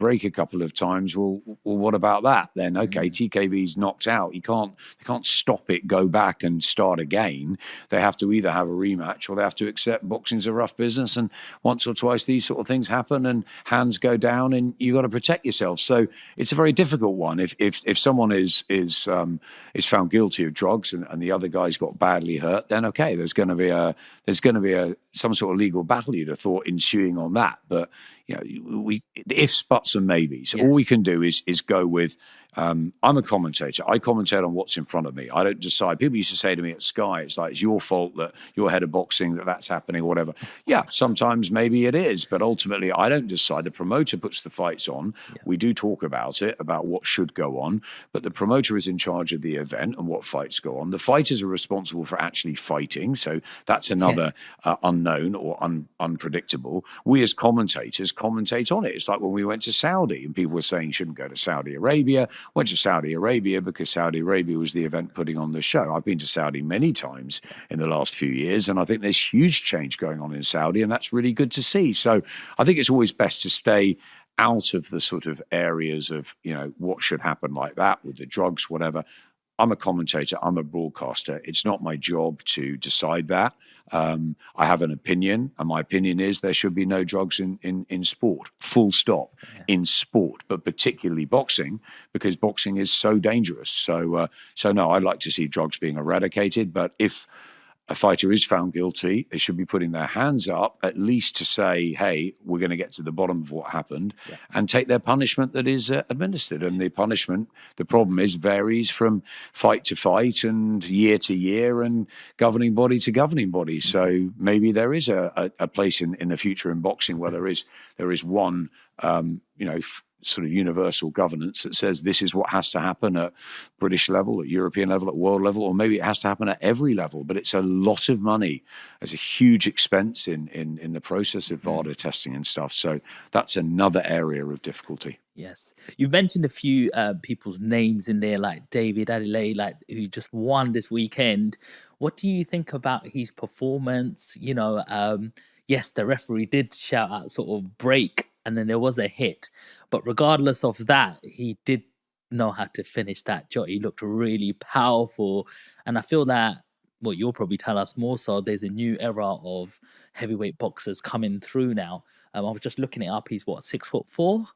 break a couple of times, well, what about that then? Okay, TKV's knocked out. They can't stop it, go back and start again. They have to either have a rematch or they have to accept boxing's a rough business, and once or twice these sort of things happen and hands go down and you got to protect yourself. So it's a very difficult one. If someone is found guilty of drugs and the other guy's got badly hurt, then okay, there's going to be some sort of legal battle, you'd have thought, ensuing on that. But ifs, buts, and maybes. Yes. All we can do is go with. I'm a commentator. I commentate on what's in front of me. I don't decide. People used to say to me at Sky, it's like, it's your fault that you're head of boxing, that's happening or whatever. Yeah, sometimes maybe it is, but ultimately I don't decide. The promoter puts the fights on. Yeah. We do talk about it, about what should go on, but the promoter is in charge of the event and what fights go on. The fighters are responsible for actually fighting, so that's another unknown or unpredictable. We as commentators commentate on it. It's like when we went to Saudi and people were saying you shouldn't go to Saudi Arabia. Went to Saudi Arabia because Saudi Arabia was the event putting on the show. I've been to Saudi many times in the last few years, and I think there's huge change going on in Saudi, and that's really good to see. So I think it's always best to stay out of the sort of areas of, what should happen like that with the drugs, whatever. I'm a commentator, I'm a broadcaster. It's not my job to decide that. I have an opinion, and my opinion is there should be no drugs in sport, full stop, in sport, but particularly boxing, because boxing is so dangerous. So no, I'd like to see drugs being eradicated, but if a fighter is found guilty, they should be putting their hands up at least to say, hey, we're going to get to the bottom of what happened and take their punishment that is administered. And the punishment, the problem is, varies from fight to fight and year to year and governing body to governing body. So maybe there is a place in the future in boxing where there is one, sort of universal governance that says this is what has to happen at British level, at European level, at world level, or maybe it has to happen at every level. But it's a lot of money. There's a huge expense in the process of VADA testing and stuff. So that's another area of difficulty. Yes. You've mentioned a few people's names in there, like David Adelaide, who just won this weekend. What do you think about his performance? Yes, the referee did shout out sort of break, and then there was a hit. But regardless of that, he did know how to finish that shot. He looked really powerful. And I feel that, well, you'll probably tell us more so, there's a new era of heavyweight boxers coming through now. I was just looking it up. He's 6'4"?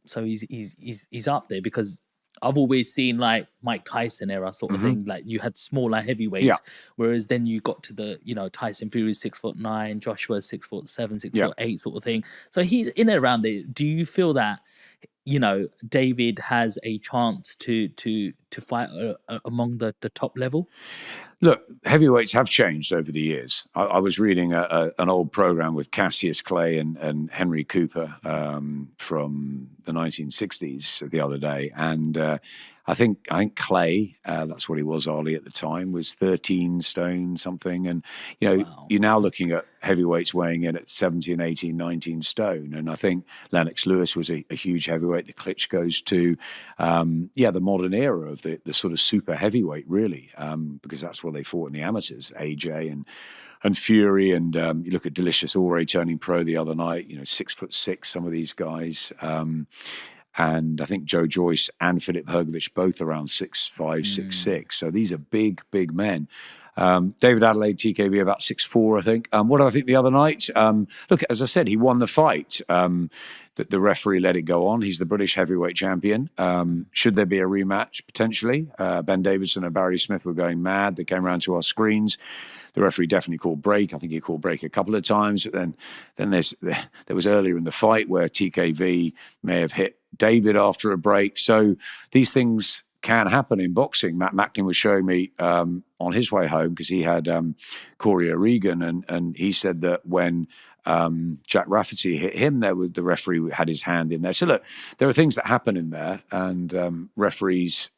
So he's up there, because I've always seen like Mike Tyson era sort of thing. Like you had smaller heavyweights, whereas then you got to the, Tyson Fury 6'9", Joshua 6'7", 6'8" sort of thing. So he's in and around there. Do you feel that, David has a chance to fight among the top level? Look, heavyweights have changed over the years. I was reading an old program with Cassius Clay and Henry Cooper from the 1960s the other day, and I think Clay, that's what he was, Ollie, at the time, was 13 stone something, and wow. You're now looking at heavyweights weighing in at 17, 18, 19 stone, and I think Lennox Lewis was a huge heavyweight. The Klitschko's too, the modern era of the sort of super heavyweight, really, because that's what they fought in the amateurs, AJ and Fury, and you look at Delicious Ore turning pro the other night, 6'6", some of these guys, and I think Joe Joyce and Filip Hrgović both around 6'5", 6'6". So these are big, big men. David Adelaide, TKV, about 6'4", I think. What did I think the other night? Look, as I said, he won the fight. The referee let it go on. He's the British heavyweight champion. Should there be a rematch? Potentially. Ben Davison and Barry Smith were going mad. They came around to our screens. The referee definitely called break. I think he called break a couple of times. But then there was earlier in the fight where TKV may have hit David after a break. So these things can happen in boxing. Matt Macklin was showing me on his way home, because he had Corey O'Regan, and he said that when Jack Rafferty hit him, the referee had his hand in there. So look, there are things that happen in there, and referees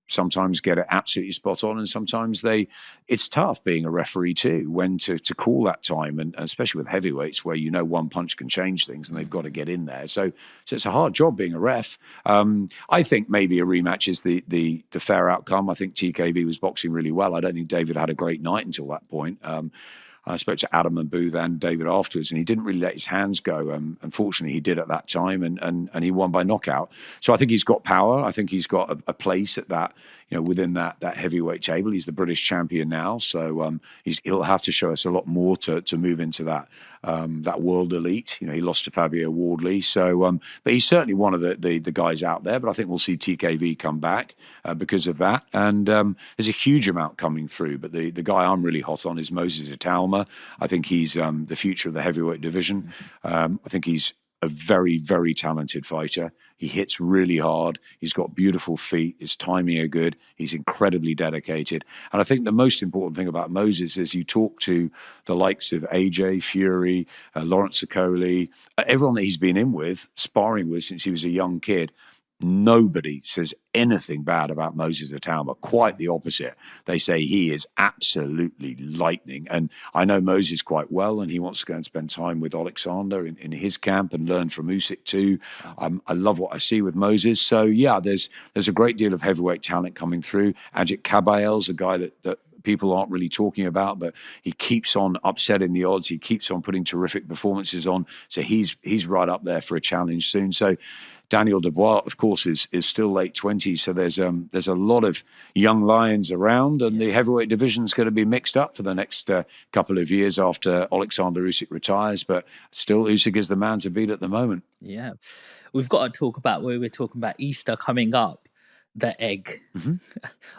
sometimes get it absolutely spot on, and sometimes it's tough being a referee too, when to call that time, and especially with heavyweights where one punch can change things and they've got to get in there. So it's a hard job being a ref. I think maybe a rematch is the fair outcome. I think TKV was boxing really well. I don't think David had a great night until that point. I spoke to Adam and Booth and David afterwards, and he didn't really let his hands go. Unfortunately, he did at that time, and he won by knockout. So I think he's got power. I think he's got a place at that, within that heavyweight table. He's the British champion now, so he'll have to show us a lot more to move into that world elite. He lost to Fabio Wardley, so but he's certainly one of the guys out there. But I think we'll see TKV come back because of that, and there's a huge amount coming through. But the guy I'm really hot on is Moses Italma. I think he's the future of the heavyweight division. I think he's a very, very talented fighter. He hits really hard. He's got beautiful feet. His timing are good. He's incredibly dedicated. And I think the most important thing about Moses is you talk to the likes of AJ, Fury, Lawrence Okoli, everyone that he's been in with, sparring with since he was a young kid. Nobody says anything bad about Moses Italma. Quite the opposite. They say he is absolutely lightning. And I know Moses quite well, and he wants to go and spend time with Alexander in his camp and learn from Usyk too. I love what I see with Moses. So yeah, there's a great deal of heavyweight talent coming through. Ajit Kabayel's a guy that people aren't really talking about, but he keeps on upsetting the odds. He keeps on putting terrific performances on. So he's right up there for a challenge soon. So Daniel Dubois, of course, is still late 20s. So there's a lot of young lions around, and the heavyweight division is going to be mixed up for the next couple of years after Alexander Usyk retires. But still, Usyk is the man to beat at the moment. Yeah. We've got to talk about where we're talking about Easter coming up, the egg. Mm-hmm.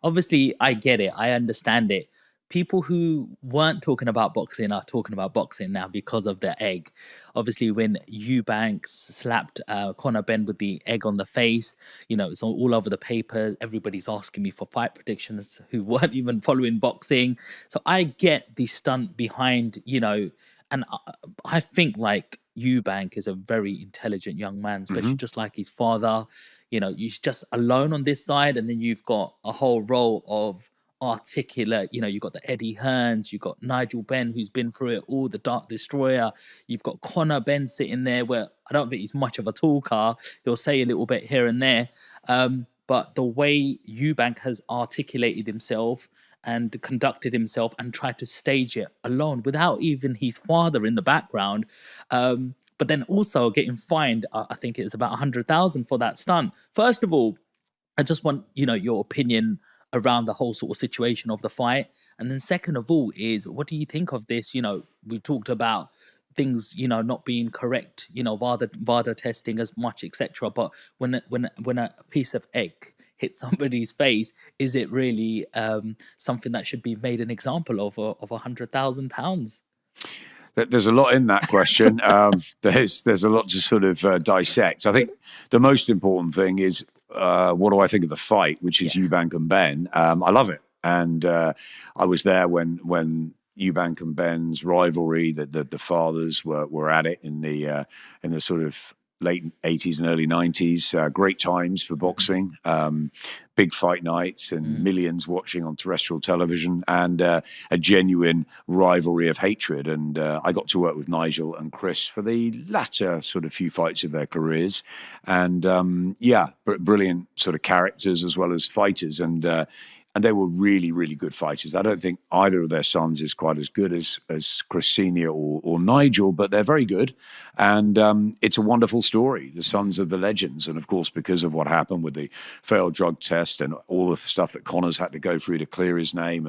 Obviously, I get it. I understand it. People who weren't talking about boxing are talking about boxing now because of the egg. Obviously, when Eubanks slapped Conor Benn with the egg on the face, it's all over the papers. Everybody's asking me for fight predictions who weren't even following boxing. So I get the stunt behind, and I think like Eubank is a very intelligent young man, especially just like his father. He's just alone on this side, and then you've got a whole row of articulate, you've got the Eddie Hearns, you've got Nigel Benn, who's been through it all, the Dark Destroyer. You've got Conor Benn sitting there where I don't think he's much of a talker. He'll say a little bit here and there. But the way Eubank has articulated himself and conducted himself and tried to stage it alone without even his father in the background, but then also getting fined, I think it was about 100,000 for that stunt. First of all, I just want, your opinion around the whole sort of situation of the fight. And then second of all is, what do you think of this? We talked about things, not being correct, VADA testing as much, etc. But when a piece of egg hits somebody's face, is it really something that should be made an example of £100,000? There's a lot in that question. There's a lot to sort of dissect. I think the most important thing is, what do I think of the fight, which is Eubank and Benn? I love it. And I was there when Eubank and Benn's rivalry, that the fathers were at it in the sort of late 80s and early 90s. Great times for boxing. Big fight nights and millions watching on terrestrial television, and a genuine rivalry of hatred. And I got to work with Nigel and Chris for the latter sort of few fights of their careers. And brilliant sort of characters as well as fighters. And they were really, really good fighters. I don't think either of their sons is quite as good as Chris Senior or Nigel, but they're very good. And it's a wonderful story, the sons of the legends. And of course, because of what happened with the failed drug test and all the stuff that Connor's had to go through to clear his name,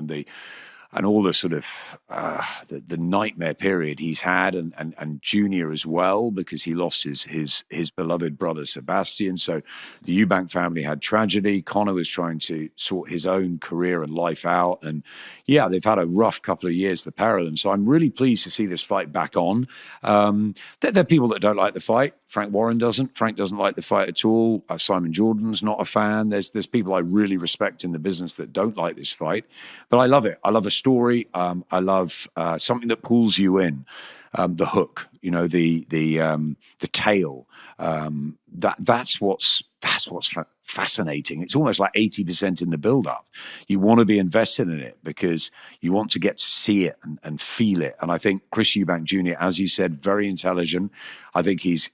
and all the sort of the nightmare period he's had, and Junior as well, because he lost his beloved brother Sebastian. So the Eubank family had tragedy. Conor was trying to sort his own career and life out, and they've had a rough couple of years, the pair of them. So I'm really pleased to see this fight back on. There are people that don't like the fight. Frank Warren doesn't. Frank doesn't like the fight at all. Simon Jordan's not a fan. There's people I really respect in the business that don't like this fight, but I love it. I love a story. I love something that pulls you in. The hook, the tale. That's what's fascinating. It's almost like 80% in the build-up. You want to be invested in it because you want to get to see it and feel it. And I think Chris Eubank Jr., as you said, very intelligent. I think he's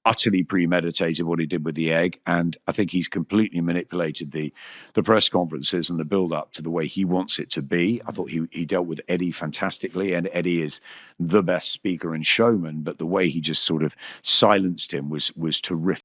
utterly premeditated what he did with the egg, and I think he's completely manipulated the press conferences and the build-up to the way he wants it to be. I thought he dealt with Eddie fantastically, and Eddie is the best speaker and showman, but the way he just sort of silenced him was terrific.